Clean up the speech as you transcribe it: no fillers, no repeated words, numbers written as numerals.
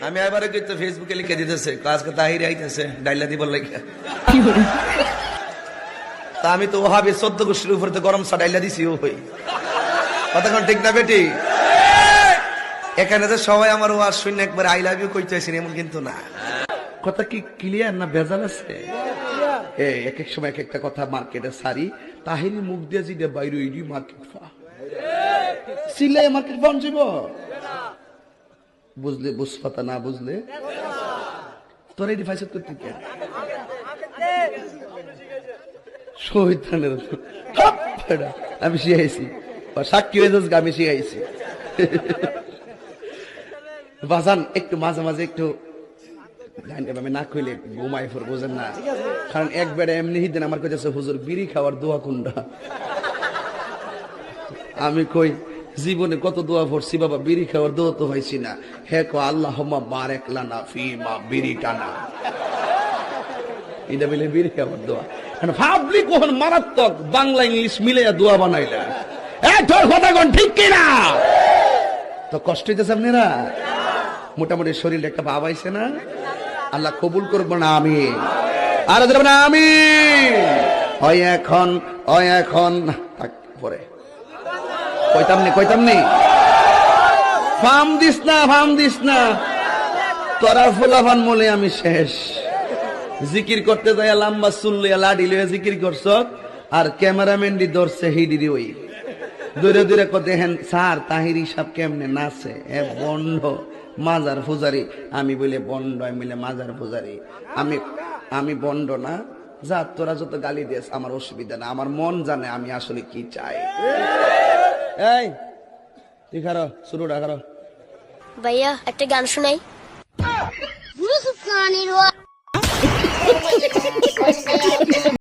আমি এবারে কিন্তু ফেসবুকে লিখে দিতেছে আজকে তাহির আইতেছে ডাইলা দিবার লাগে। তা আমি তো ওহাবি 14 গোষ্ঠীর উপরে তো গরম চা ডাইলা দিছি ও হই কতক্ষণ ঠিক না বেটি? এখানে তো সবাই আমার ওয়াজ শুনে একবার আই লাভ ইউ কইতেছেন এমন কিন্তু না। কথা কি ক্লিয়ার না ভেজাল আছে? এক এক সময় এক একটা কথা মার্কেটে সারি তাহিরি মুখ দিয়ে জিদে বাইরে ইডি মার্কেট ফা সিলে মার্কেট ফাউন যাব বুঝলে বুঝপাতা না বুঝলে তোর এডি ফাইসত করতে কে শহীদানের আমি শিখাইছি সাক্ষী হয়ে যাস আমি শিখাইছি। বাজান একটু মাঝে মাঝে একটু আমি না কইলে ঘুমাই ফোর বোঝেন না, কারণ একবারে এমনি দিন আমার কাছে হুজুর বিড়ি খাওয়ার দোয়া কোনটা। আমি কই জীবনে কত দোয়া পড়ছি বাবা, বিড়ি খাওয়ার দোয়া তো হয়েছি না। হে কো আল্লাহুম্মা বারিক লানা ফিমা বিড়ি টানা, এটা বলে বিড়ি খাওয়ার দোয়া। কারণ পাবলিক কোন মারাত্মক বাংলা ইংলিশ মিলাইয়া দোয়া বানাইলা, তোর কথা কোন ঠিক কিনা? তো কষ্ট হইতেছে আপনারা, মোটামুটি শরীরে একটা ভাব আইছে না, আল্লাহ কবুল করবো না আমি আর না আমি হয় এখন পরে কইতামনি ফার্ম দিস না তোরা ফুলাফান মলে আমি শেষ। জিকির করতে যাই লম্বা চুল্লিয়া লাডি লইয়া জিকির করছ, আর ক্যামেরাম্যান দি ধরছে হিডিরি ওই দূরে দূরে দেখেন স্যার তাহিরি সাহেব কেমনে নাচে, এ বন্ড মাজার পূজারি। আমি বলে বন্ড, আমি বলে মাজার পূজারি। আমি বন্ড না, যা তোরা যত গালি দিস আমার অসুবিধা না, আমার মন জানে আমি আসলে কি চাই। এই তুই খারো শুরুটা খারো। ভাইয়া একটা গান শোনাই।